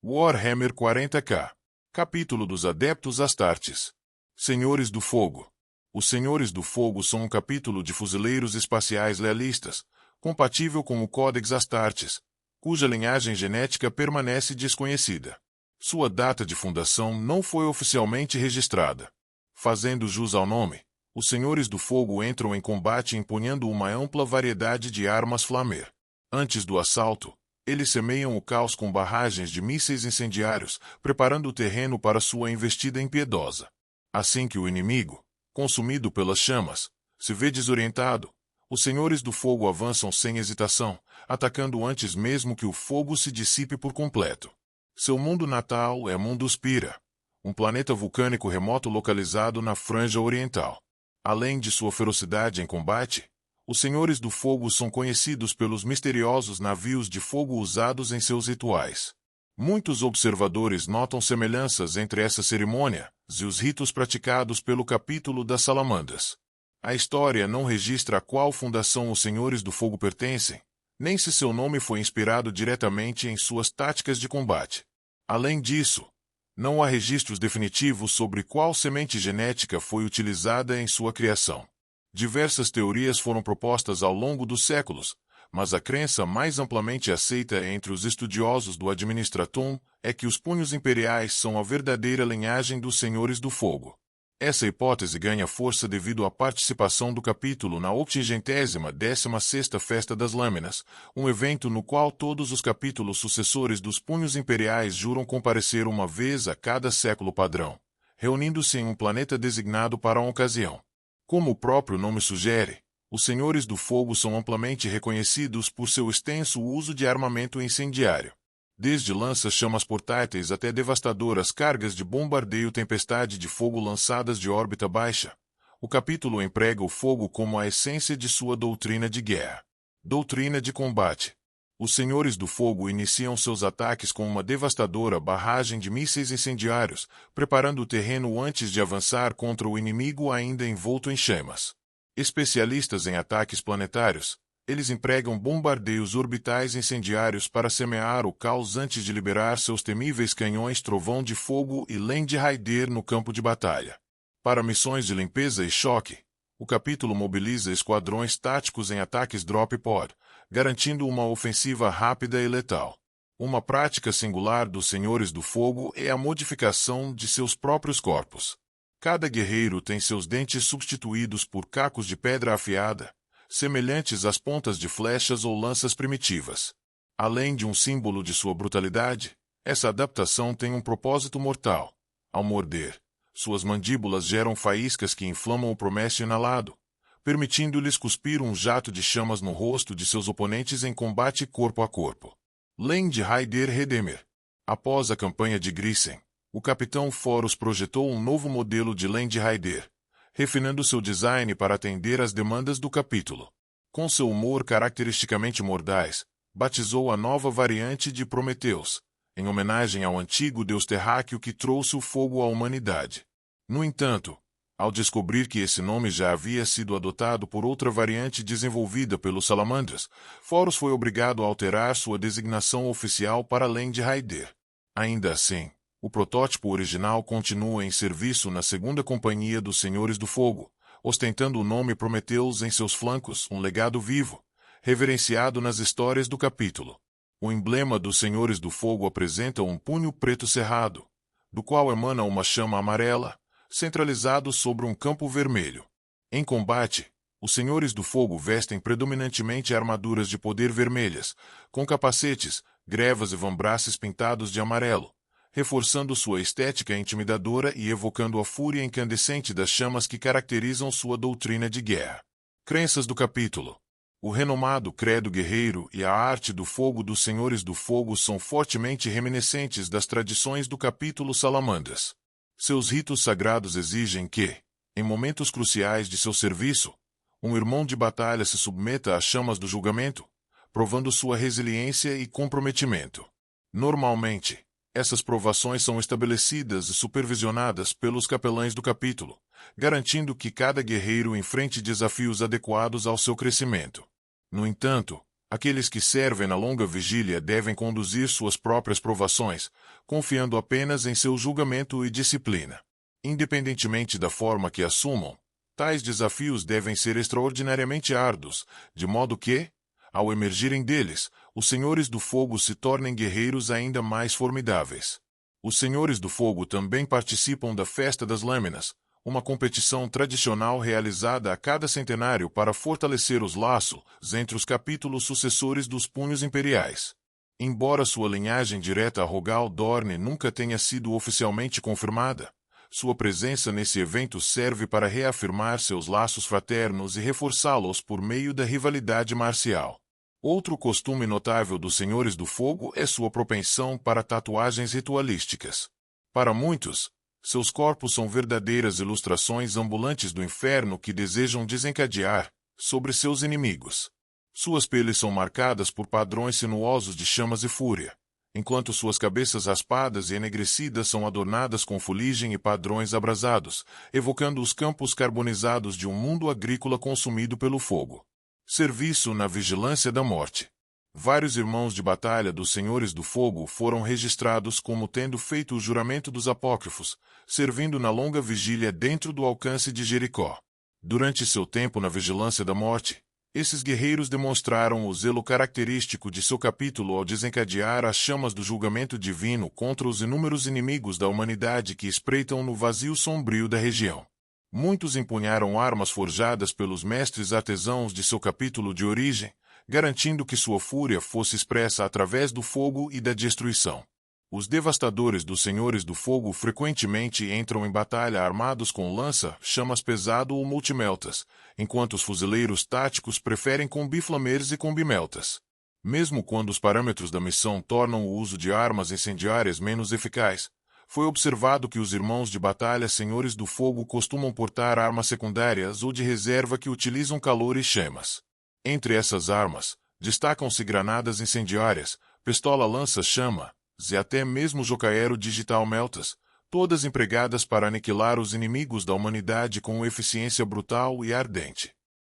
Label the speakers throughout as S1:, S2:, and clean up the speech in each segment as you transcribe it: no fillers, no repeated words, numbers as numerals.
S1: Warhammer 40k. Capítulo dos Adeptos Astartes. Senhores do Fogo. Os Senhores do Fogo são um capítulo de fuzileiros espaciais lealistas, compatível com o Codex Astartes, cuja linhagem genética permanece desconhecida. Sua data de fundação não foi oficialmente registrada. Fazendo jus ao nome, os Senhores do Fogo entram em combate empunhando uma ampla variedade de armas flamer. Antes do assalto, eles semeiam o caos com barragens de mísseis incendiários, preparando o terreno para sua investida impiedosa. Assim que o inimigo, consumido pelas chamas, se vê desorientado, os Senhores do Fogo avançam sem hesitação, atacando antes mesmo que o fogo se dissipe por completo. Seu mundo natal é Mundus Pira, um planeta vulcânico remoto localizado na Franja Oriental. Além de sua ferocidade em combate, os Senhores do Fogo são conhecidos pelos misteriosos navios de fogo usados em seus rituais. Muitos observadores notam semelhanças entre essa cerimônia e os ritos praticados pelo capítulo das Salamandras. A história não registra a qual fundação os Senhores do Fogo pertencem, nem se seu nome foi inspirado diretamente em suas táticas de combate. Além disso, não há registros definitivos sobre qual semente genética foi utilizada em sua criação. Diversas teorias foram propostas ao longo dos séculos, mas a crença mais amplamente aceita entre os estudiosos do Administratum é que os punhos imperiais são a verdadeira linhagem dos Senhores do Fogo. Essa hipótese ganha força devido à participação do capítulo na 86ª Festa das Lâminas, um evento no qual todos os capítulos sucessores dos punhos imperiais juram comparecer uma vez a cada século padrão, reunindo-se em um planeta designado para a ocasião. Como o próprio nome sugere, os Senhores do Fogo são amplamente reconhecidos por seu extenso uso de armamento incendiário. Desde lanças-chamas portáteis até devastadoras cargas de bombardeio tempestade de fogo lançadas de órbita baixa, o capítulo emprega o fogo como a essência de sua doutrina de guerra. Doutrina de combate. Os Senhores do Fogo iniciam seus ataques com uma devastadora barragem de mísseis incendiários, preparando o terreno antes de avançar contra o inimigo ainda envolto em chamas. Especialistas em ataques planetários, eles empregam bombardeios orbitais incendiários para semear o caos antes de liberar seus temíveis canhões Trovão de Fogo e Land Raider no campo de batalha. Para missões de limpeza e choque, o capítulo mobiliza esquadrões táticos em ataques drop pod, garantindo uma ofensiva rápida e letal. Uma prática singular dos Senhores do Fogo é a modificação de seus próprios corpos. Cada guerreiro tem seus dentes substituídos por cacos de pedra afiada, semelhantes às pontas de flechas ou lanças primitivas. Além de um símbolo de sua brutalidade, essa adaptação tem um propósito mortal. Ao morder, suas mandíbulas geram faíscas que inflamam o promesse inalado, permitindo-lhes cuspir um jato de chamas no rosto de seus oponentes em combate corpo a corpo. Land Raider Redeemer. Após a campanha de Grissen, o Capitão Foros projetou um novo modelo de Land Raider, refinando seu design para atender às demandas do capítulo. Com seu humor caracteristicamente mordaz, batizou a nova variante de Prometheus, em homenagem ao antigo deus terráqueo que trouxe o fogo à humanidade. No entanto, ao descobrir que esse nome já havia sido adotado por outra variante desenvolvida pelos Salamandras, Foros foi obrigado a alterar sua designação oficial para Land Raider. Ainda assim, o protótipo original continua em serviço na segunda companhia dos Senhores do Fogo, ostentando o nome Prometheus em seus flancos, um legado vivo, reverenciado nas histórias do capítulo. O emblema dos Senhores do Fogo apresenta um punho preto cerrado, do qual emana uma chama amarela, centralizado sobre um campo vermelho. Em combate, os Senhores do Fogo vestem predominantemente armaduras de poder vermelhas, com capacetes, grevas e vambraços pintados de amarelo, reforçando sua estética intimidadora e evocando a fúria incandescente das chamas que caracterizam sua doutrina de guerra. Crenças do capítulo. O renomado credo guerreiro e a arte do fogo dos Senhores do Fogo são fortemente reminiscentes das tradições do capítulo Salamandras. Seus ritos sagrados exigem que, em momentos cruciais de seu serviço, um irmão de batalha se submeta às chamas do julgamento, provando sua resiliência e comprometimento. Normalmente, essas provações são estabelecidas e supervisionadas pelos capelães do capítulo, garantindo que cada guerreiro enfrente desafios adequados ao seu crescimento. No entanto, Aqueles que servem na longa vigília devem conduzir suas próprias provações, confiando apenas em seu julgamento e disciplina. Independentemente da forma que assumam, tais desafios devem ser extraordinariamente árduos, de modo que, ao emergirem deles, os senhores do fogo se tornem guerreiros ainda mais formidáveis. Os senhores do fogo também participam da Festa das Lâminas, uma competição tradicional realizada a cada centenário para fortalecer os laços entre os capítulos sucessores dos punhos imperiais. Embora sua linhagem direta a Rogal Dorne nunca tenha sido oficialmente confirmada, sua presença nesse evento serve para reafirmar seus laços fraternos e reforçá-los por meio da rivalidade marcial. Outro costume notável dos Senhores do Fogo é sua propensão para tatuagens ritualísticas. Para muitos, seus corpos são verdadeiras ilustrações ambulantes do inferno que desejam desencadear sobre seus inimigos. Suas peles são marcadas por padrões sinuosos de chamas e fúria, enquanto suas cabeças raspadas e enegrecidas são adornadas com fuligem e padrões abrasados, evocando os campos carbonizados de um mundo agrícola consumido pelo fogo. Serviço na vigilância da morte. Vários irmãos de batalha dos Senhores do Fogo foram registrados como tendo feito o juramento dos apócrifos, servindo na longa vigília dentro do alcance de Jericó. Durante seu tempo na vigilância da morte, esses guerreiros demonstraram o zelo característico de seu capítulo ao desencadear as chamas do julgamento divino contra os inúmeros inimigos da humanidade que espreitam no vazio sombrio da região. Muitos empunharam armas forjadas pelos mestres artesãos de seu capítulo de origem, garantindo que sua fúria fosse expressa através do fogo e da destruição. Os devastadores dos Senhores do Fogo frequentemente entram em batalha armados com lança, chamas pesado ou multimeltas, enquanto os fuzileiros táticos preferem combiflamers e combimeltas. Mesmo quando os parâmetros da missão tornam o uso de armas incendiárias menos eficaz, foi observado que os irmãos de batalha Senhores do Fogo costumam portar armas secundárias ou de reserva que utilizam calor e chamas. Entre essas armas, destacam-se granadas incendiárias, pistola lança-chama, e até mesmo Jocaero Digital Meltas, todas empregadas para aniquilar os inimigos da humanidade com eficiência brutal e ardente.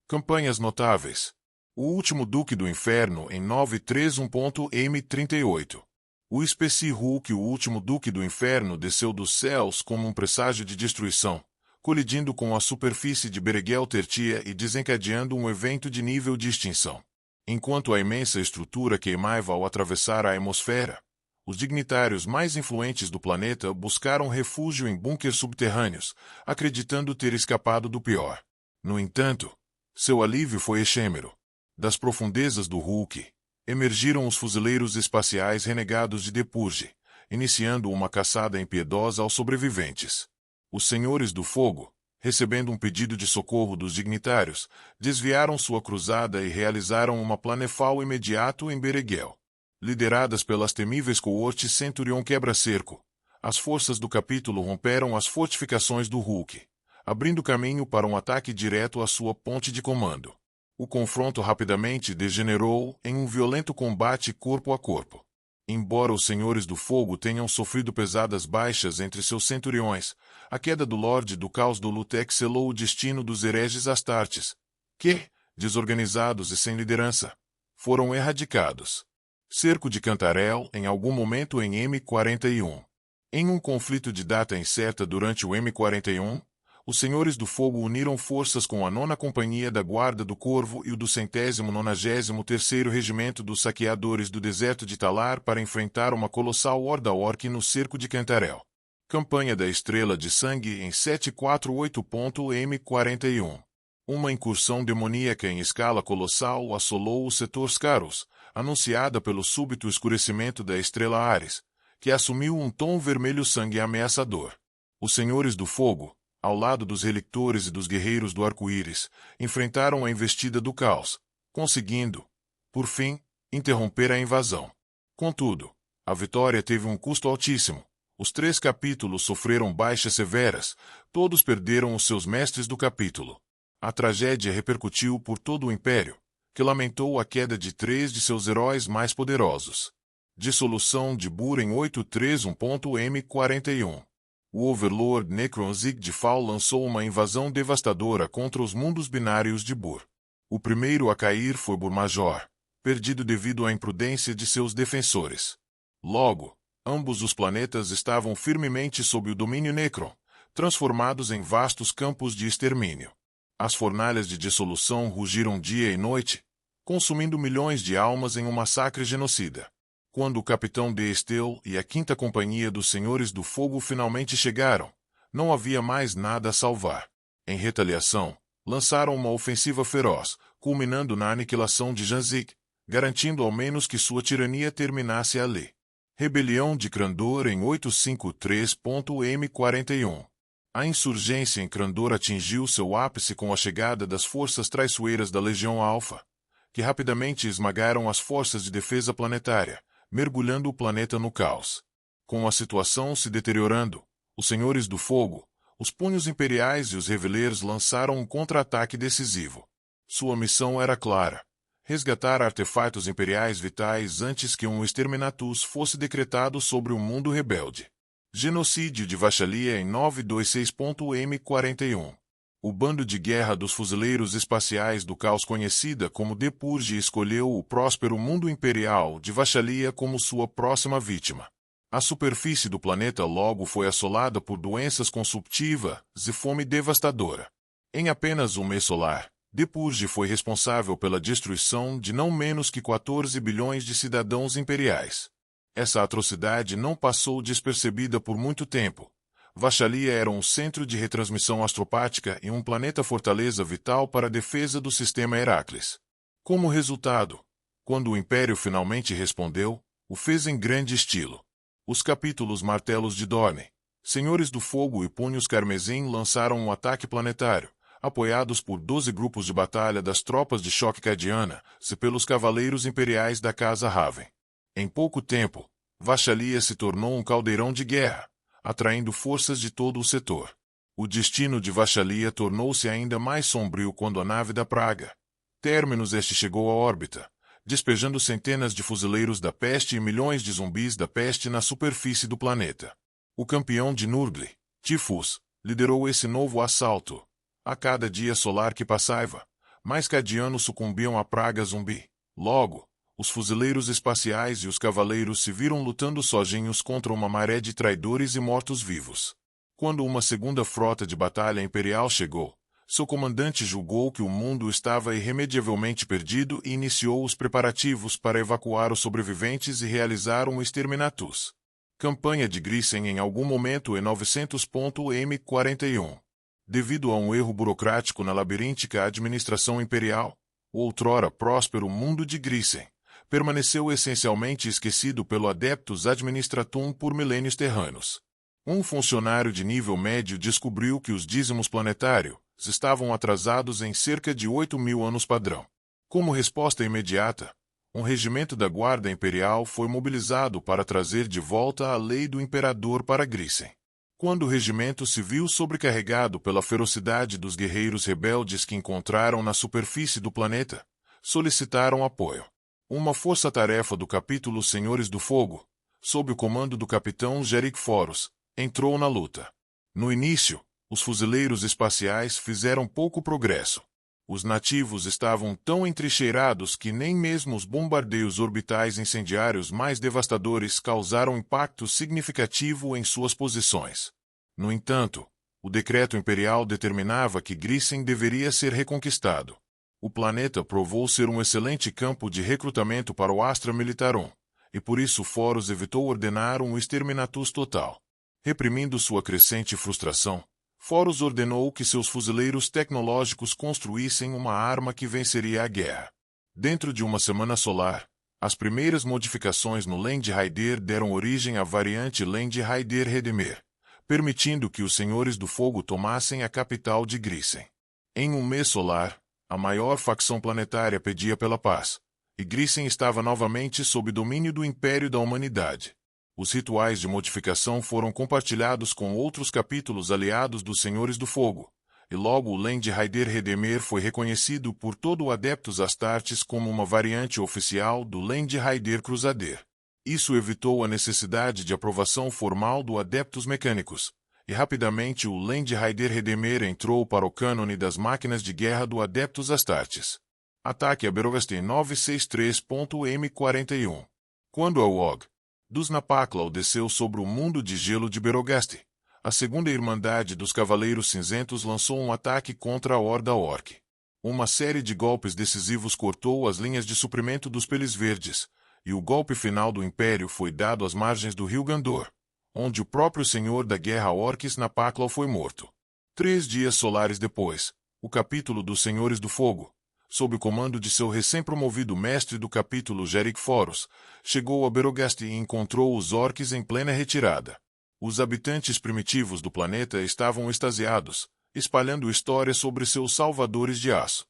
S1: Campanhas notáveis. O Último Duque do Inferno em 931.M38. O Especi Hulk, o Último Duque do Inferno, desceu dos céus como um presságio de destruição, colidindo com a superfície de Beregel Tertia e desencadeando um evento de nível de extinção. Enquanto a imensa estrutura queimava ao atravessar a atmosfera, os dignitários mais influentes do planeta buscaram refúgio em bunkers subterrâneos, acreditando ter escapado do pior. No entanto, seu alívio foi efêmero. Das profundezas do Hulk, emergiram os fuzileiros espaciais renegados de Depurge, iniciando uma caçada impiedosa aos sobreviventes. Os Senhores do Fogo, recebendo um pedido de socorro dos dignitários, desviaram sua cruzada e realizaram uma planefal imediato em Beregel. Lideradas pelas temíveis coortes Centurion Quebra-Cerco, as forças do capítulo romperam as fortificações do Hulk, abrindo caminho para um ataque direto à sua ponte de comando. O confronto rapidamente degenerou em um violento combate corpo a corpo. Embora os Senhores do Fogo tenham sofrido pesadas baixas entre seus centuriões, a queda do Lorde do Caos do Lutex selou o destino dos hereges Astartes, que, desorganizados e sem liderança, foram erradicados. Cerco de Cantarel em algum momento em M41. Em um conflito de data incerta durante o M41, os Senhores do Fogo uniram forças com a 9ª Companhia da Guarda do Corvo e o do 193º Regimento dos Saqueadores do Deserto de Talar para enfrentar uma colossal horda orc no cerco de Cantarel. Campanha da Estrela de Sangue em 748.M41. Uma incursão demoníaca em escala colossal assolou o setor Scaros, anunciada pelo súbito escurecimento da estrela Ares, que assumiu um tom vermelho sangue ameaçador. Os Senhores do Fogo, ao lado dos Relictores e dos Guerreiros do Arco-Íris, enfrentaram a investida do Caos, conseguindo, por fim, interromper a invasão. Contudo, a vitória teve um custo altíssimo. Os 3 capítulos sofreram baixas severas, todos perderam os seus mestres do capítulo. A tragédia repercutiu por todo o Império, que lamentou a queda de 3 de seus heróis mais poderosos. Dissolução de Bur em 831.M41. O Overlord Necron Zigdfall lançou uma invasão devastadora contra os mundos binários de Bur. O primeiro a cair foi Bur Major, perdido devido à imprudência de seus defensores. Logo, ambos os planetas estavam firmemente sob o domínio Necron, transformados em vastos campos de extermínio. As fornalhas de dissolução rugiram dia e noite, consumindo milhões de almas em um massacre genocida. Quando o Capitão de Estel e a Quinta Companhia dos Senhores do Fogo finalmente chegaram, não havia mais nada a salvar. Em retaliação, lançaram uma ofensiva feroz, culminando na aniquilação de Janzik, garantindo ao menos que sua tirania terminasse ali. Rebelião de Crandor em 853.M41. A insurgência em Crandor atingiu seu ápice com a chegada das forças traiçoeiras da Legião Alfa, que rapidamente esmagaram as forças de defesa planetária, mergulhando o planeta no caos. Com a situação se deteriorando, os Senhores do Fogo, os Punhos Imperiais e os Reveleiros lançaram um contra-ataque decisivo. Sua missão era clara: resgatar artefatos imperiais vitais antes que um exterminatus fosse decretado sobre o mundo rebelde. Genocídio de Vashalia em 926.M41. O bando de guerra dos fuzileiros espaciais do caos, conhecida como The Purge, escolheu o próspero mundo imperial de Vashalia como sua próxima vítima. A superfície do planeta logo foi assolada por doenças consumptivas e fome devastadora. Em apenas um mês solar, The Purge foi responsável pela destruição de não menos que 14 bilhões de cidadãos imperiais. Essa atrocidade não passou despercebida por muito tempo. Vashalia era um centro de retransmissão astropática e um planeta-fortaleza vital para a defesa do sistema Heracles. Como resultado, quando o Império finalmente respondeu, o fez em grande estilo. Os capítulos Martelos de Dorne, Senhores do Fogo e Punhos Carmesim lançaram um ataque planetário, apoiados por 12 grupos de batalha das tropas de choque cadiana e pelos cavaleiros imperiais da Casa Raven. Em pouco tempo, Vashalia se tornou um caldeirão de guerra, atraindo forças de todo o setor. O destino de Vashalia tornou-se ainda mais sombrio quando a nave da Praga, Terminus Este, chegou à órbita, despejando centenas de fuzileiros da peste e milhões de zumbis da peste na superfície do planeta. O campeão de Nurgle, Tifus, liderou esse novo assalto. A cada dia solar que passava, mais cadianos sucumbiam à praga zumbi. Logo, os fuzileiros espaciais e os cavaleiros se viram lutando sozinhos contra uma maré de traidores e mortos-vivos. Quando uma segunda frota de batalha imperial chegou, seu comandante julgou que o mundo estava irremediavelmente perdido e iniciou os preparativos para evacuar os sobreviventes e realizar um exterminatus. Campanha de Grisen em algum momento em 900.M41. Devido a um erro burocrático na labiríntica administração imperial, o outrora próspero mundo de Grisen permaneceu essencialmente esquecido pelo Adeptus Administratum por milênios terranos. Um funcionário de nível médio descobriu que os dízimos planetários estavam atrasados em cerca de 8.000 anos padrão. Como resposta imediata, um regimento da Guarda Imperial foi mobilizado para trazer de volta a lei do Imperador para Grisen. Quando o regimento se viu sobrecarregado pela ferocidade dos guerreiros rebeldes que encontraram na superfície do planeta, solicitaram apoio. Uma força-tarefa do capítulo Senhores do Fogo, sob o comando do capitão Jerick Foros, entrou na luta. No início, os fuzileiros espaciais fizeram pouco progresso. Os nativos estavam tão entrincheirados que nem mesmo os bombardeios orbitais incendiários mais devastadores causaram impacto significativo em suas posições. No entanto, o decreto imperial determinava que Grisen deveria ser reconquistado. O planeta provou ser um excelente campo de recrutamento para o Astra Militarum, e por isso Foros evitou ordenar um exterminatus total. Reprimindo sua crescente frustração, Foros ordenou que seus fuzileiros tecnológicos construíssem uma arma que venceria a guerra. Dentro de uma semana solar, as primeiras modificações no Land Raider deram origem à variante Land Raider Redemer, permitindo que os Senhores do Fogo tomassem a capital de Grisen. Em um mês solar, a maior facção planetária pedia pela paz, e Grisen estava novamente sob domínio do Império da Humanidade. Os rituais de modificação foram compartilhados com outros capítulos aliados dos Senhores do Fogo, e logo o Land Raider Redemer foi reconhecido por todo o Adeptus Astartes como uma variante oficial do Land Raider Crusader. Isso evitou a necessidade de aprovação formal do Adeptus Mecânicos, e rapidamente o Land Raider Redemer entrou para o cânone das máquinas de guerra do Adeptus Astartes. Ataque a Berogast em 963.M41. Quando a Og dos Napaklau desceu sobre o mundo de gelo de Berogast, a segunda Irmandade dos Cavaleiros Cinzentos lançou um ataque contra a Horda Orc. Uma série de golpes decisivos cortou as linhas de suprimento dos Peles Verdes, e o golpe final do Império foi dado às margens do rio Gandor, onde o próprio Senhor da Guerra Orcs Napaklau foi morto. 3 dias solares depois, o capítulo dos Senhores do Fogo, sob o comando de seu recém-promovido mestre do capítulo Jeric Foros, chegou a Berogast e encontrou os orcs em plena retirada. Os habitantes primitivos do planeta estavam extasiados, espalhando histórias sobre seus salvadores de aço.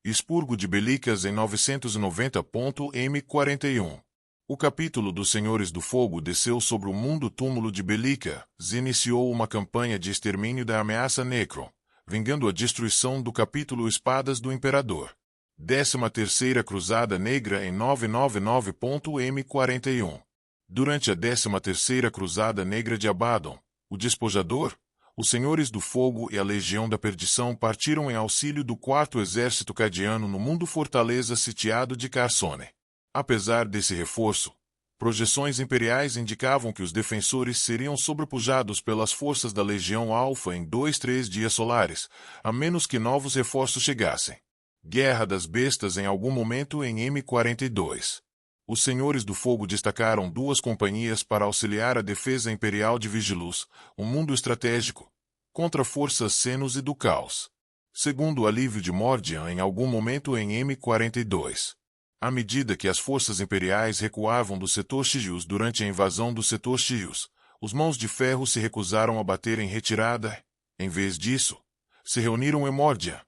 S1: Expurgo de Belicas em 990.M41. O capítulo dos Senhores do Fogo desceu sobre o mundo túmulo de Belicas e iniciou uma campanha de extermínio da ameaça Necron, vingando a destruição do capítulo Espadas do Imperador. 13ª Cruzada Negra em 999.M41. Durante a 13ª Cruzada Negra de Abaddon, o Despojador, os Senhores do Fogo e a Legião da Perdição partiram em auxílio do 4º Exército Cadiano no mundo fortaleza sitiado de Carsone. Apesar desse reforço, projeções imperiais indicavam que os defensores seriam sobrepujados pelas forças da Legião Alfa em 2-3 dias solares, a menos que novos reforços chegassem. Guerra das Bestas em algum momento em M42. Os Senhores do Fogo destacaram 2 companhias para auxiliar a defesa imperial de Vigilus, um mundo estratégico, contra forças Senos e do Caos. Segundo o alívio de Mordian em algum momento em M42. À medida que as forças imperiais recuavam do setor Xius durante a invasão do setor Xius, os Mãos de Ferro se recusaram a bater em retirada. Em vez disso, se reuniram em Mordian,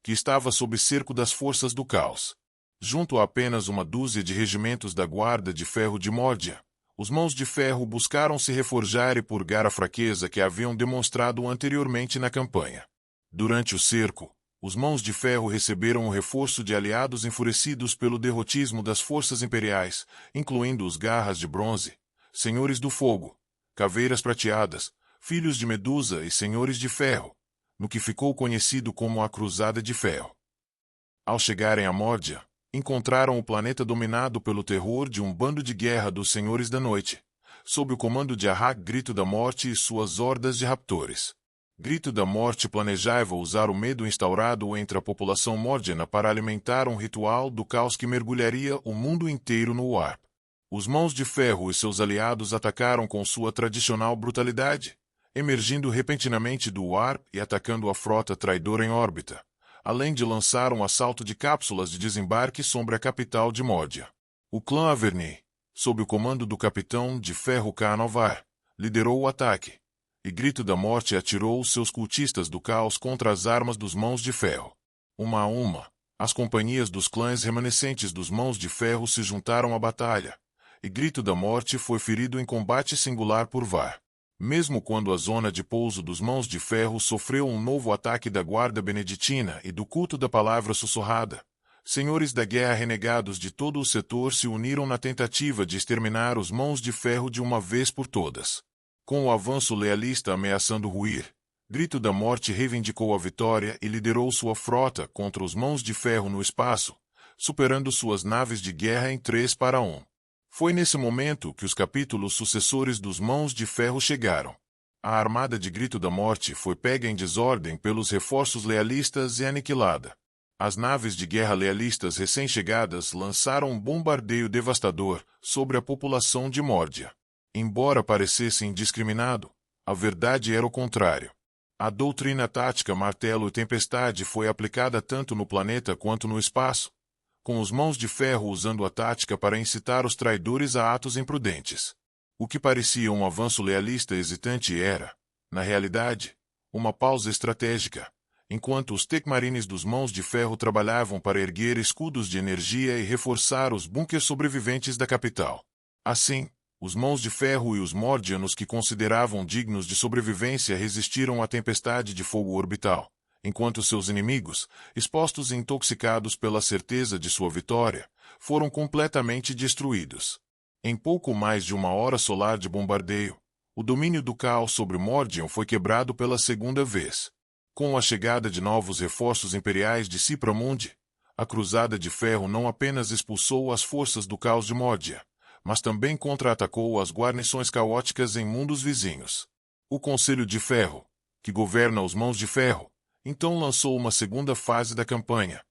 S1: que estava sob cerco das forças do caos. Junto a apenas uma dúzia de regimentos da Guarda de Ferro de Mordian, os Mãos de Ferro buscaram se reforjar e purgar a fraqueza que haviam demonstrado anteriormente na campanha. Durante o cerco, os Mãos de Ferro receberam um reforço de aliados enfurecidos pelo derrotismo das forças imperiais, incluindo os Garras de Bronze, Senhores do Fogo, Caveiras Prateadas, Filhos de Medusa e Senhores de Ferro, no que ficou conhecido como a Cruzada de Ferro. Ao chegarem a Mordia, encontraram o planeta dominado pelo terror de um bando de guerra dos Senhores da Noite, sob o comando de Ahak Grito da Morte e suas hordas de raptores. Grito da Morte planejava usar o medo instaurado entre a população mordiana para alimentar um ritual do caos que mergulharia o mundo inteiro no Warp. Os Mãos de Ferro e seus aliados atacaram com sua tradicional brutalidade, emergindo repentinamente do Warp e atacando a frota traidora em órbita, além de lançar um assalto de cápsulas de desembarque sobre a capital de Mordia. O clã Averni, sob o comando do capitão de Ferro Canovar, liderou o ataque, e Grito da Morte atirou seus cultistas do caos contra as armas dos Mãos de Ferro. Uma a uma, as companhias dos clãs remanescentes dos Mãos de Ferro se juntaram à batalha, e Grito da Morte foi ferido em combate singular por Var. Mesmo quando a zona de pouso dos Mãos de Ferro sofreu um novo ataque da Guarda Beneditina e do Culto da Palavra Sussurrada, senhores da guerra renegados de todo o setor se uniram na tentativa de exterminar os Mãos de Ferro de uma vez por todas. Com o avanço lealista ameaçando ruir, Grito da Morte reivindicou a vitória e liderou sua frota contra os Mãos de Ferro no espaço, superando suas naves de guerra em 3-1. Foi nesse momento que os capítulos sucessores dos Mãos de Ferro chegaram. A armada de Grito da Morte foi pega em desordem pelos reforços lealistas e aniquilada. As naves de guerra lealistas recém-chegadas lançaram um bombardeio devastador sobre a população de Mordia. Embora parecesse indiscriminado, a verdade era o contrário. A doutrina tática Martelo e Tempestade foi aplicada tanto no planeta quanto no espaço, com os Mãos de Ferro usando a tática para incitar os traidores a atos imprudentes. O que parecia um avanço lealista hesitante era, na realidade, uma pausa estratégica, enquanto os Tecmarines dos Mãos de Ferro trabalhavam para erguer escudos de energia e reforçar os bunkers sobreviventes da capital. Assim, os Mãos de Ferro e os Mordianos que consideravam dignos de sobrevivência resistiram à tempestade de fogo orbital, enquanto seus inimigos, expostos e intoxicados pela certeza de sua vitória, foram completamente destruídos. Em pouco mais de uma hora solar de bombardeio, o domínio do caos sobre Mordian foi quebrado pela segunda vez. Com a chegada de novos reforços imperiais de Cipramundi, A Cruzada de Ferro não apenas expulsou as forças do caos de Mordia, mas também contra-atacou as guarnições caóticas em mundos vizinhos. O Conselho de Ferro, que governa os Mãos de Ferro, então lançou uma segunda fase da campanha,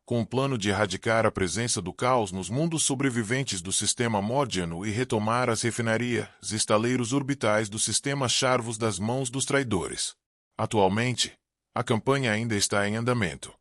S1: com o plano de erradicar a presença do caos nos mundos sobreviventes do sistema mordiano e retomar as refinarias e estaleiros orbitais do sistema Charvos das mãos dos traidores. Atualmente, a campanha ainda está em andamento.